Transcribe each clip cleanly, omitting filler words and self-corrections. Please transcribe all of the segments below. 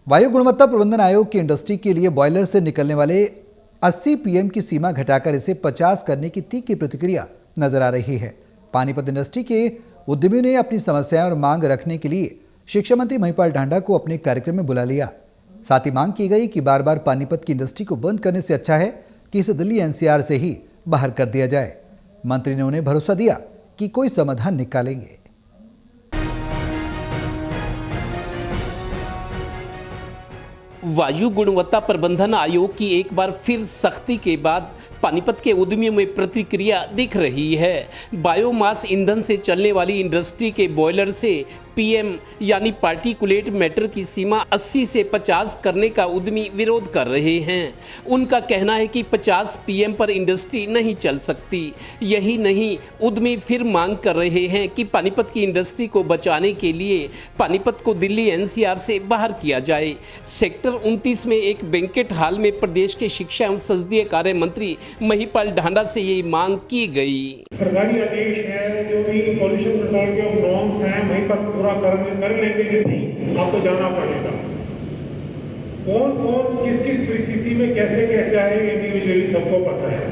वायु गुणवत्ता प्रबंधन आयोग की इंडस्ट्री के लिए बॉयलर से निकलने वाले 80 पीएम की सीमा घटाकर इसे 50 करने की तीखी प्रतिक्रिया नजर आ रही है। पानीपत इंडस्ट्री के उद्यमियों ने अपनी समस्याएं और मांग रखने के लिए शिक्षा मंत्री महिपाल ढांडा को अपने कार्यक्रम में बुला लिया। साथ ही मांग की गई कि बार बार पानीपत की इंडस्ट्री को बंद करने से अच्छा है कि इसे दिल्ली एनसीआर से ही बाहर कर दिया जाए। मंत्री ने उन्हें भरोसा दिया कि कोई समाधान निकालेंगे। वायु गुणवत्ता प्रबंधन आयोग की एक बार फिर सख्ती के बाद पानीपत के उद्यमियों में प्रतिक्रिया दिख रही है। बायोमास ईंधन से चलने वाली इंडस्ट्री के बॉयलर से पीएम यानी पार्टिकुलेट मैटर की सीमा 80 से 50 करने का उद्यमी विरोध कर रहे हैं। उनका कहना है कि 50 पीएम पर इंडस्ट्री नहीं चल सकती। यही नहीं, उद्यमी फिर मांग कर रहे हैं कि पानीपत की इंडस्ट्री को बचाने के लिए पानीपत को दिल्ली एनसीआर से बाहर किया जाए। सेक्टर 29 में एक बैंकेट हॉल में प्रदेश के शिक्षा एवं संसदीय कार्य मंत्री महिपाल ढांडा से ये मांग की गई। सरकारी आदेश है, जो भी पॉल्यूशन कंट्रोल के नॉर्म्स हैं वहीं पर पूरा कर लेंगे कि नहीं, आपको जाना पड़ेगा। कौन कौन किस किस परिस्थिति में कैसे कैसे आए इंडिविजुअली सबको पता है।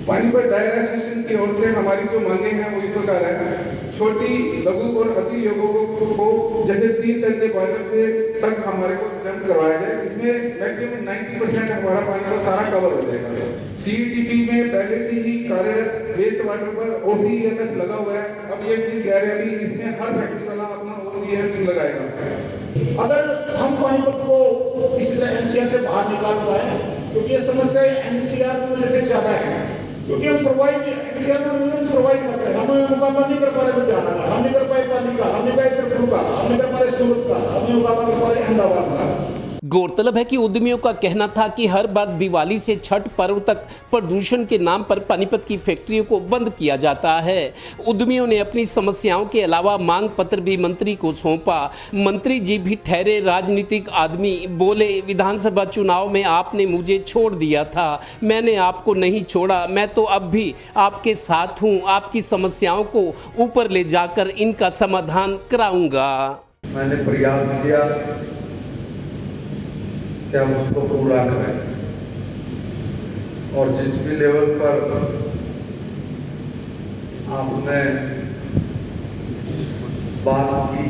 पानीपत डायर एसोसिएशन की ओर से हमारी जो मांगे हैं वो इस प्रकार है। छोटी, लघु और अति उद्योगों को जैसे 3 टन के बॉयलर से तक हमारे को एग्जाम्प्ट करवाया जाए। इसमें मैक्सिमम 90% हमारा पानी का सारा कवर हो जाएगा। सीईटीपी में पहले से ही कार्यरत वेस्ट वाटर पर ओसीएमएस लगा हुआ है। अब ये फिर कह रहे हैं अभी इसमें हर फैक्ट्री वाला अपना ओसीएस लगाएगा। अगर हम पानीपत को इस एनसीआर से बाहर निकाल पाए, क्योंकि ये समस्या एनसीआर की वजह से ज्यादा है, क्योंकि हम सर्वाइव कर रहे हैं। हम मुकाबला नहीं कर पा रहे विद्यालय का, हम नहीं कर पाए पाली का, हम नहीं कर पाए त्रिपुरा का, हम नहीं कर पा रहे सूरत का, हम नहीं मुकाबला कर पा रहे अहमदाबाद का। गौरतलब है कि उद्यमियों का कहना था कि हर बार दिवाली से छठ पर्व तक प्रदूषण के नाम पर पानीपत की फैक्ट्रियों को बंद किया जाता है। उद्यमियों ने अपनी समस्याओं के अलावा मांग पत्र भी मंत्री को सौंपा। मंत्री जी भी ठहरे राजनीतिक आदमी, बोले विधानसभा चुनाव में आपने मुझे छोड़ दिया था, मैंने आपको नहीं छोड़ा, मैं तो अब भी आपके साथ हूँ, आपकी समस्याओं को ऊपर ले जाकर इनका समाधान कराऊंगा। मैंने प्रयास किया कि हम उसको पूरा करें और जिस भी लेवल पर आपने बात की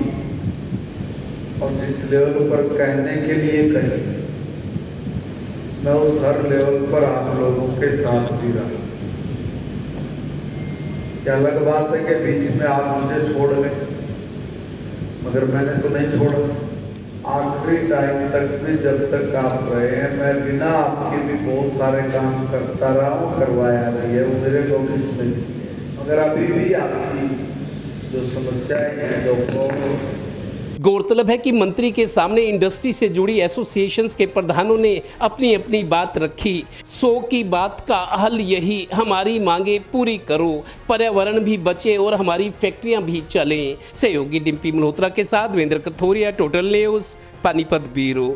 और जिस लेवल पर कहने के लिए कही, मैं उस हर लेवल पर आप लोगों के साथ भी रहा। क्या अलग बात है कि बीच में आप मुझे छोड़ गए, मगर मैंने तो नहीं छोड़ा। आखिरी टाइम तक भी जब तक आप रहे हैं, मैं बिना आपके भी बहुत सारे काम करता रहा हूँ, करवाया भी है, वो मेरे नोटिस में भी है। मगर अभी भी आपकी जो समस्याएं हैं, जो प्रॉब्लम्स। गौरतलब है कि मंत्री के सामने इंडस्ट्री से जुड़ी एसोसिएशंस के प्रधानों ने अपनी अपनी बात रखी। 100 की बात का हल यही, हमारी मांगे पूरी करो, पर्यावरण भी बचे और हमारी फैक्ट्रियां भी चलें। सहयोगी डिम्पी मल्होत्रा के साथ वेंद्र Kathoria, total news, Panipat bureau.